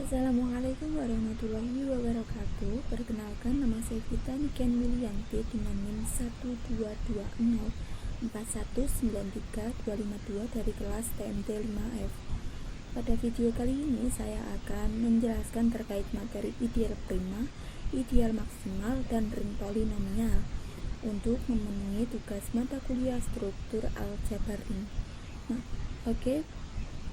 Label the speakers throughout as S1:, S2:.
S1: Assalamualaikum warahmatullahi wabarakatuh. Perkenalkan, nama saya Vita Niken Wilianti dengan NIM 12204193252 dari kelas TMT 5F. Pada video kali ini saya akan menjelaskan terkait materi ideal prima, ideal maksimal, dan ring polinomial untuk memenuhi tugas mata kuliah struktur aljabar ring. Oke.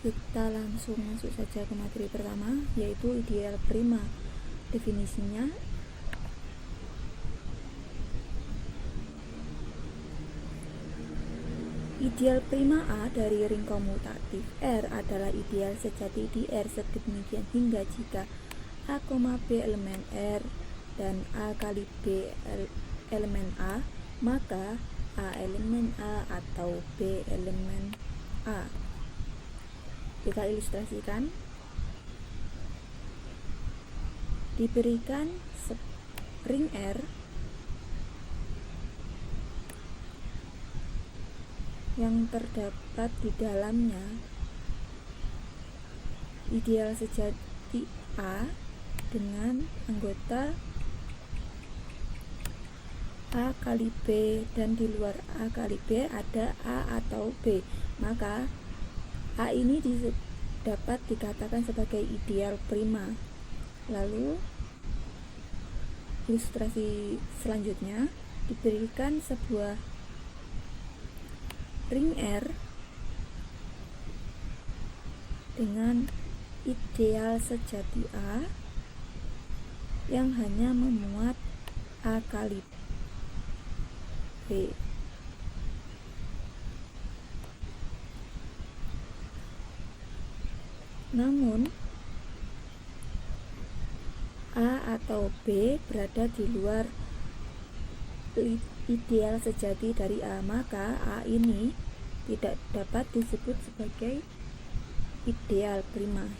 S1: Kita langsung masuk saja ke materi pertama, yaitu ideal prima. Definisinya, ideal prima A dari ring komutatif R adalah ideal sejati di R sedemikian hingga jika A, B elemen R dan A kali B elemen A, maka A elemen A atau B elemen A. Kita ilustrasikan. Diberikan ring R yang terdapat di dalamnya ideal sejati A dengan anggota A kali B, dan di luar A kali B ada A atau B, maka A ini dapat dikatakan sebagai ideal prima. Lalu ilustrasi selanjutnya, diberikan sebuah ring R dengan ideal sejati A yang hanya memuat A kali B. Namun A atau B berada di luar ideal sejati dari A, maka A ini tidak dapat disebut sebagai ideal prima.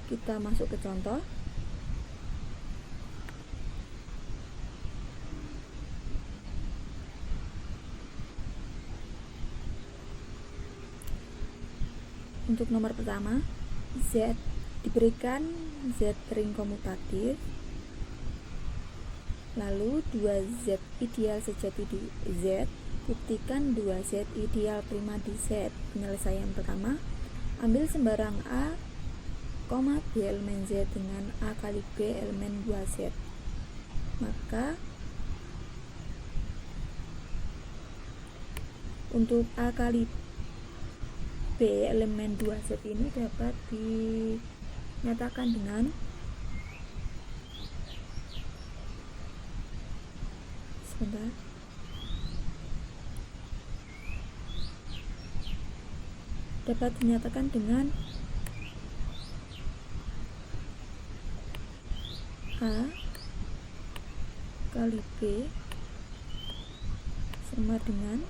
S1: Kita masuk ke contoh. Untuk nomor pertama, Z diberikan Z ring komutatif, lalu 2Z ideal sejati di Z, buktikan 2Z ideal prima di Z. Penyelesaian pertama, ambil sembarang A, B elemen Z dengan A kali B elemen 2Z. Maka untuk A kali B elemen 2Z ini dapat dinyatakan dengan A kali B sama dengan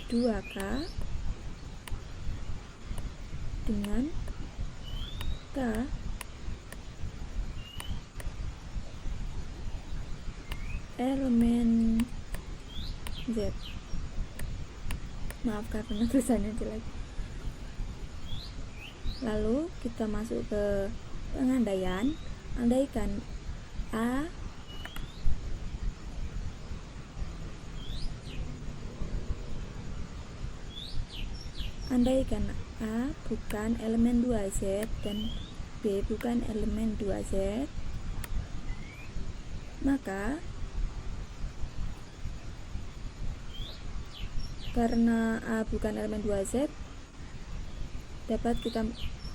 S1: 2K dengan K elemen Z. Maaf karena tulisannya jelek. Lalu kita masuk ke pengandaian. Andaikan A bukan elemen 2Z dan B bukan elemen 2Z, maka karena A bukan elemen 2Z, dapat kita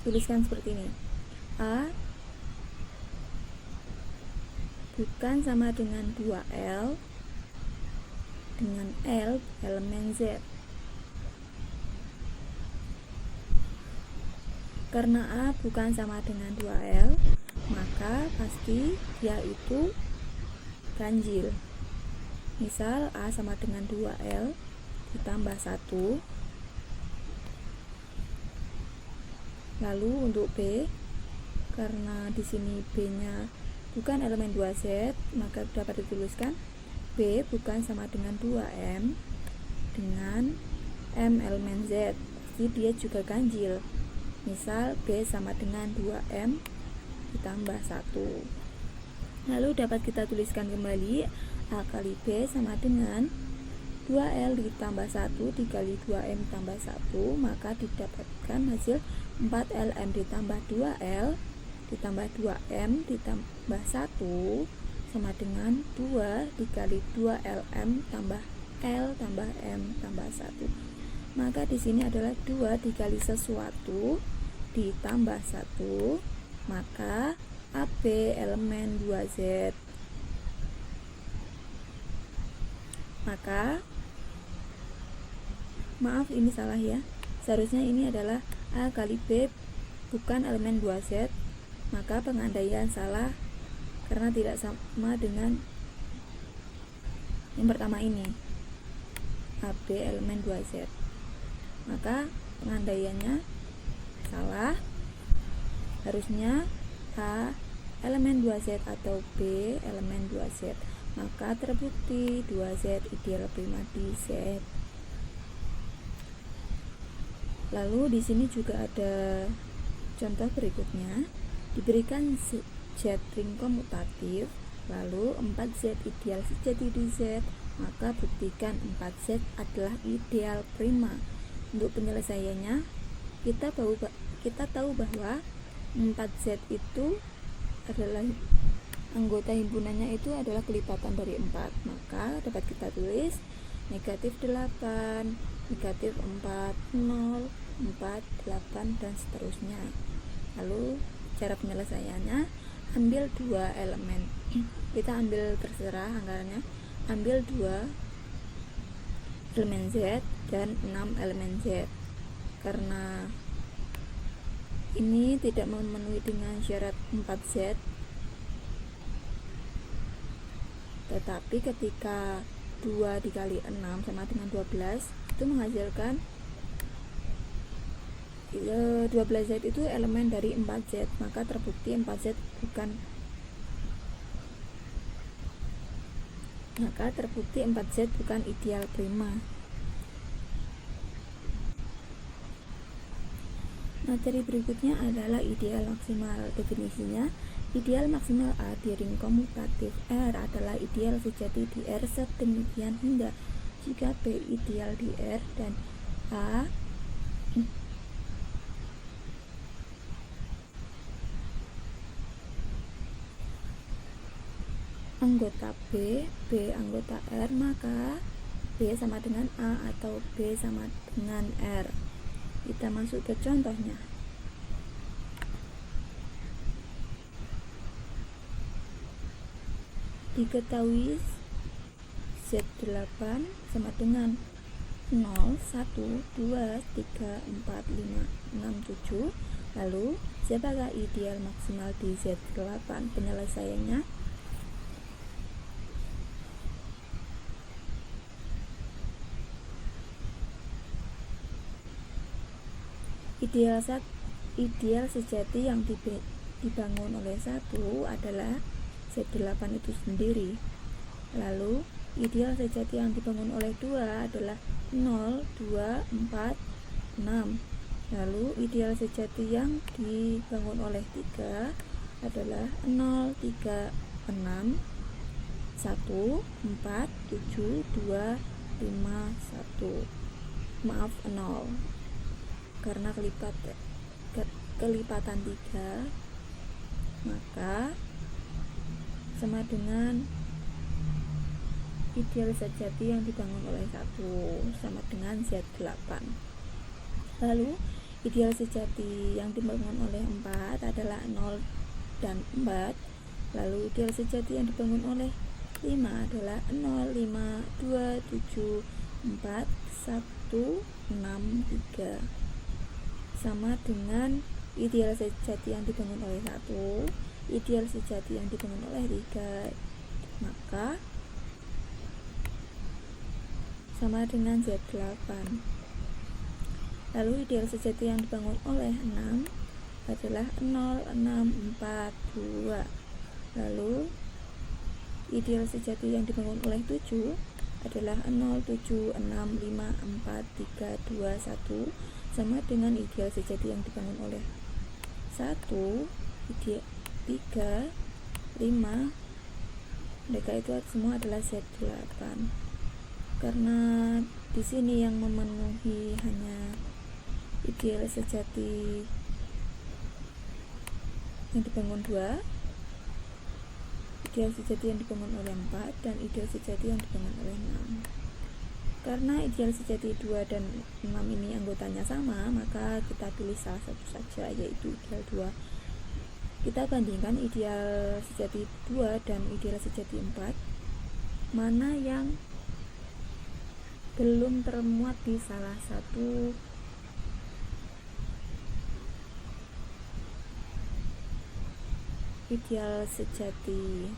S1: tuliskan seperti ini. A bukan sama dengan 2L dengan L elemen Z. Karena A bukan sama dengan 2L, maka pasti dia itu ganjil. Misal A sama dengan 2L ditambah 1. Lalu untuk B, karena di sini B-nya bukan elemen 2Z, maka dapat dituliskan B bukan sama dengan 2M dengan M elemen Z. meski dia juga ganjil. Misal B sama dengan 2M ditambah 1. Lalu dapat kita tuliskan kembali A kali B sama dengan 2L ditambah 1 dikali 2M tambah 1, maka didapatkan hasil 4LM ditambah 2L ditambah 2M ditambah 1 sama dengan 2 dikali 2LM tambah L tambah M tambah 1. Maka di sini adalah 2 dikali sesuatu ditambah 1, maka AB elemen 2Z. Maka maaf, ini salah ya. Seharusnya ini adalah A kali B bukan elemen 2Z. Maka pengandaian salah karena tidak sama dengan yang pertama ini, AB elemen 2Z. Maka pengandaiannya salah. Harusnya A elemen 2Z atau B elemen 2Z. Maka terbukti 2Z ideal prima di Z. Lalu di sini juga ada contoh berikutnya. Diberikan Z ring komutatif, lalu 4Z ideal sejati di Z, maka buktikan 4Z adalah ideal prima. Untuk penyelesaiannya, kita tahu bahwa 4Z itu adalah anggota himpunannya itu adalah kelipatan dari 4. Maka dapat kita tulis negatif 8, negatif 4, 0, 4, 8, dan seterusnya. Lalu cara penyelesaiannya, ambil 2 elemen. Kita ambil terserah anggarannya, ambil 2 elemen Z dan 6 elemen Z. Karena ini tidak memenuhi dengan syarat 4Z, tetapi ketika 2 dikali 6 sama dengan 12 itu menghasilkan 12Z itu elemen dari 4Z, maka terbukti 4Z bukan ideal prima. Materi berikutnya adalah ideal maksimal. Definisinya, ideal maksimal A di ring komutatif R adalah ideal sejati di R sedemikian hingga jika B ideal di R dan A anggota B anggota R, maka B sama dengan A atau B sama dengan R. Kita masuk ke contohnya. Diketahui Z8 sama dengan 0, 1, 2, 3, 4, 5, 6, 7. Lalu siapakah ideal maksimal di Z8? Penyelesaiannya, ideal sejati yang dibangun oleh 1 adalah Z8 itu sendiri. Lalu ideal sejati yang dibangun oleh 2 adalah 0, 2, 4, 6. Lalu ideal sejati yang dibangun oleh 3 adalah 0, 3, 6, 1, 4, 7, 2, 5, 1. Maaf, 0. Karena kelipatan 3, maka sama dengan ideal sejati yang dibangun oleh 1 sama dengan Z8. Lalu ideal sejati yang dibangun oleh 4 adalah 0 dan 4. Lalu ideal sejati yang dibangun oleh 5 adalah 0, 5, 2, 7, 4, 1, 6, 3. Sama dengan ideal sejati yang dibangun oleh 1, ideal sejati yang dibangun oleh 3, maka sama dengan Z8. Lalu ideal sejati yang dibangun oleh 6 adalah 0, 6, 4, 2. Lalu ideal sejati yang dibangun oleh 7 adalah 0, 7, 6, 5, 4, 3, 2, 1. sama dengan ideal sejati yang dibangun oleh 1, 3, 5. Mereka itu semua adalah Z8. Karena di sini yang memenuhi hanya ideal sejati yang dibangun 2, ideal sejati yang dibangun oleh 4, dan ideal sejati yang dibangun oleh 6. Karena ideal sejati 2 dan 6 ini anggotanya sama, maka kita pilih salah satu saja, yaitu ideal 2. Kita bandingkan ideal sejati 2 dan ideal sejati 4, mana yang belum termuat di salah satu ideal sejati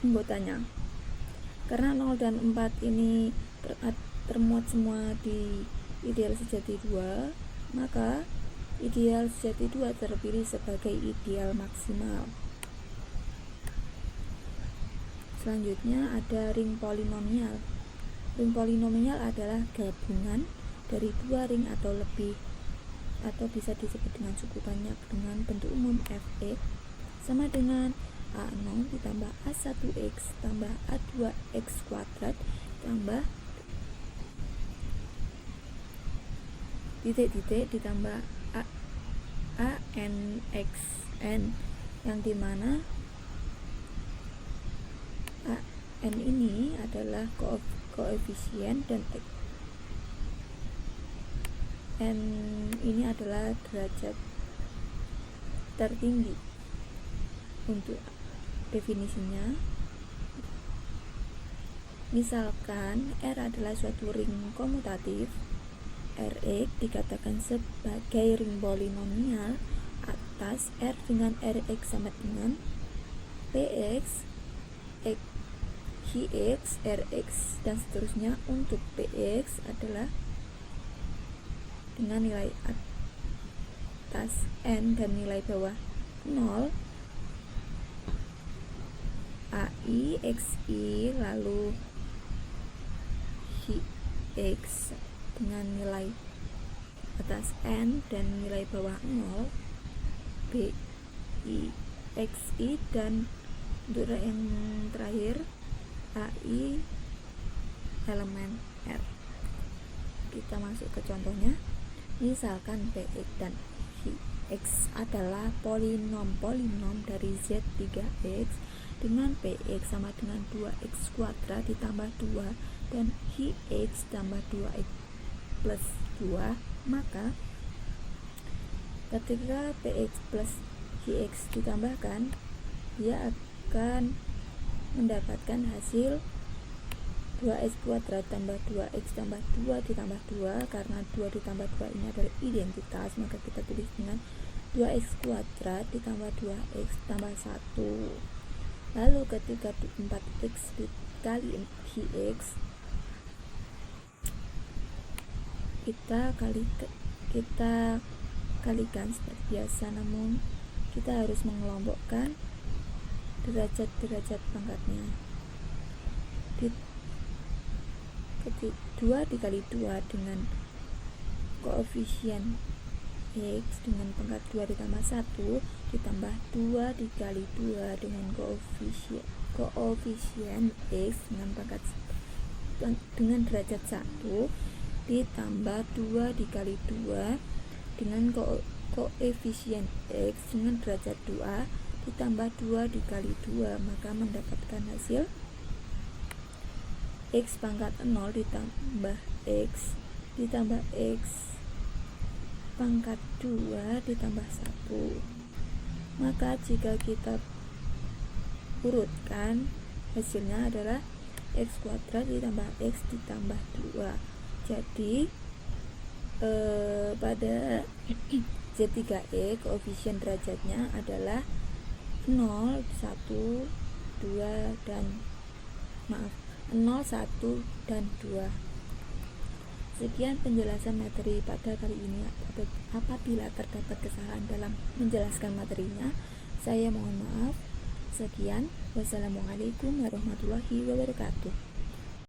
S1: anggotanya. Karena 0 dan 4 ini termuat semua di ideal sejati 2, maka ideal sejati 2 terpilih sebagai ideal maksimal. Selanjutnya ada ring polinomial. Ring polinomial adalah gabungan dari 2 ring atau lebih, atau bisa disebut dengan suku banyak dengan bentuk umum Fx sama dengan A0 ditambah A1x tambah A2x kuadrat tambah titik-titik ditambah ANXN, yang dimana AN ini adalah koefisien dan N ini adalah derajat tertinggi. Untuk definisinya, misalkan R adalah suatu ring komutatif, Rx dikatakan sebagai ring polinomial atas R dengan Rx sama dengan Px, Qx, Rx, dan seterusnya. Untuk Px adalah dengan nilai atas N dan nilai bawah 0, AI, XI, lalu Qx dengan nilai atas N dan nilai bawah 0, BI, XI, dan untuk yang terakhir AI elemen R. Kita masuk ke contohnya. Misalkan Px dan Qx adalah polinom dari Z3x dengan Px sama dengan 2x kuadrat ditambah 2 dan Qx tambah 2x plus 2, maka ketika Px plus Qx ditambahkan, dia akan mendapatkan hasil 2x kuadrat tambah 2x tambah 2 ditambah 2. Karena 2 ditambah 2 ini adalah identitas, maka kita tulis dengan 2x kuadrat ditambah 2x tambah 1. Lalu ketika 4x dikali Qx, kita kalikan seperti biasa, namun kita harus mengelompokkan derajat-derajat pangkatnya. 2 dikali 2 dengan koefisien X dengan pangkat 2 ditambah 1 ditambah 2 dikali 2 dengan koefisien X dengan pangkat dengan derajat 1 ditambah 2 dikali 2 dengan koefisien X dengan derajat 2 ditambah 2 dikali 2, maka mendapatkan hasil X pangkat 0 ditambah X ditambah X pangkat 2 ditambah 1. Maka jika kita urutkan, hasilnya adalah X kuadrat ditambah X ditambah 2. Jadi pada Z3e koefisien derajatnya adalah 0, 1, 2, dan 0, 1, dan 2. Sekian penjelasan materi pada kali ini. Apabila terdapat kesalahan dalam menjelaskan materinya, saya mohon maaf. Sekian, wassalamualaikum warahmatullahi wabarakatuh.